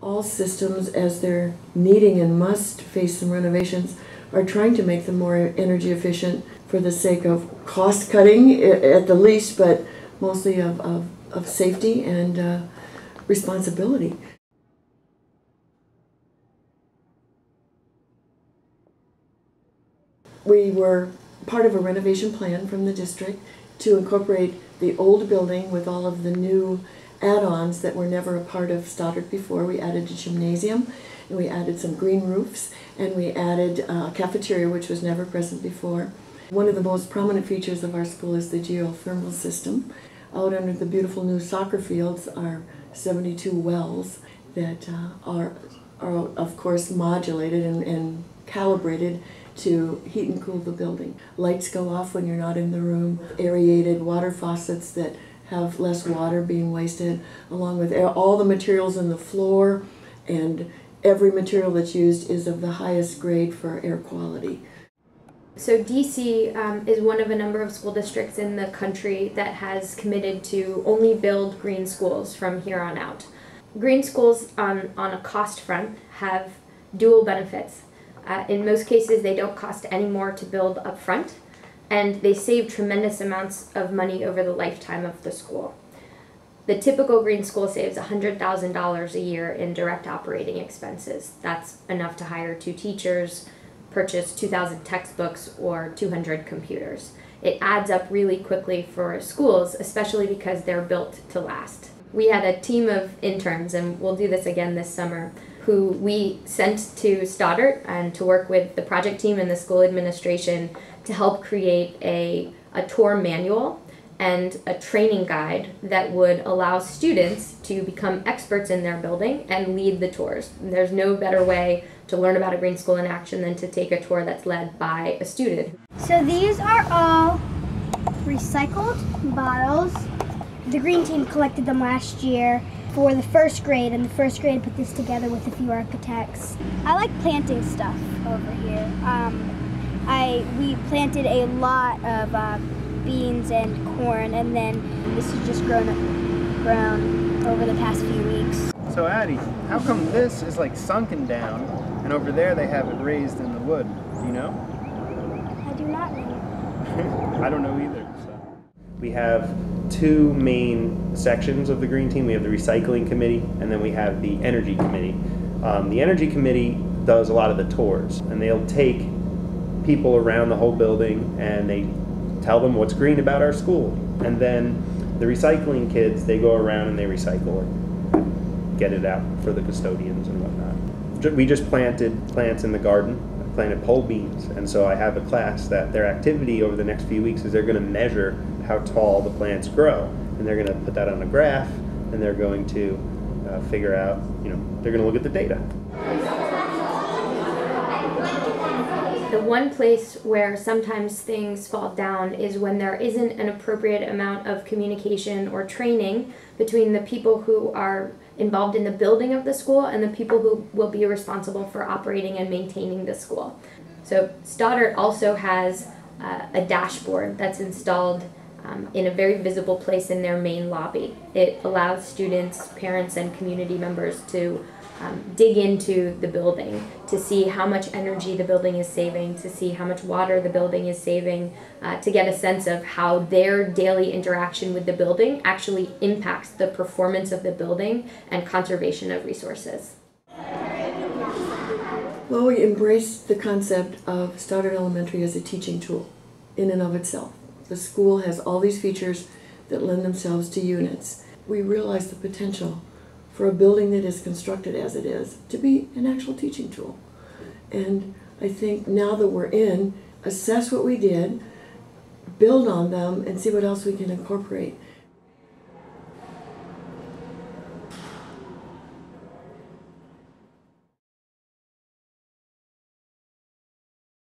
All systems, as they're needing and must face some renovations, are trying to make them more energy efficient for the sake of cost cutting at the least, but mostly of safety and responsibility. We were part of a renovation plan from the district to incorporate the old building with all of the new add-ons that were never a part of Stoddert before. We added a gymnasium, and we added some green roofs, and we added a cafeteria, which was never present before. One of the most prominent features of our school is the geothermal system. Out under the beautiful new soccer fields are 72 wells that are of course modulated and calibrated to heat and cool the building. Lights go off when you're not in the room, aerated water faucets that have less water being wasted, along with all the materials in the floor, and every material that's used is of the highest grade for air quality. So DC is one of a number of school districts in the country that has committed to only build green schools from here on out. Green schools on a cost front have dual benefits. In most cases, they don't cost any more to build up front, and they save tremendous amounts of money over the lifetime of the school. The typical green school saves $100,000 a year in direct operating expenses. That's enough to hire 2 teachers, purchase 2,000 textbooks, or 200 computers. It adds up really quickly for schools, especially because they're built to last. We had a team of interns, and we'll do this again this summer, who we sent to Stoddert and to work with the project team and the school administration to help create a tour manual and a training guide that would allow students to become experts in their building and lead the tours. And there's no better way to learn about a green school in action than to take a tour that's led by a student. So these are all recycled bottles. The green team collected them last year for the first grade, and the first grade put this together with a few architects. I like planting stuff over here. We planted a lot of beans and corn, and then this has just grown over the past few weeks. So Addie, how come this is like sunken down and over there they have it raised in the wood? Do you know? I do not know. I don't know either. So. We have 2 main sections of the green team. We have the recycling committee, and then we have the energy committee. The energy committee does a lot of the tours, and they'll take people around the whole building and they tell them what's green about our school. And then the recycling kids, they go around and they recycle it, get it out for the custodians and whatnot. We just planted plants in the garden. I planted pole beans, and so I have a class that their activity over the next few weeks is they're going to measure how tall the plants grow, and they're going to put that on a graph, and they're going to figure out, they're going to look at the data. The one place where sometimes things fall down is when there isn't an appropriate amount of communication or training between the people who are involved in the building of the school and the people who will be responsible for operating and maintaining the school. So Stoddert also has a dashboard that's installed in a very visible place in their main lobby. It allows students, parents, and community members to dig into the building, to see how much energy the building is saving, to see how much water the building is saving, to get a sense of how their daily interaction with the building actually impacts the performance of the building and conservation of resources. Well, we embraced the concept of Stoddert Elementary as a teaching tool in and of itself. The school has all these features that lend themselves to units. We realize the potential for a building that is constructed as it is to be an actual teaching tool. And I think now that we're in, assess what we did, build on them, and see what else we can incorporate.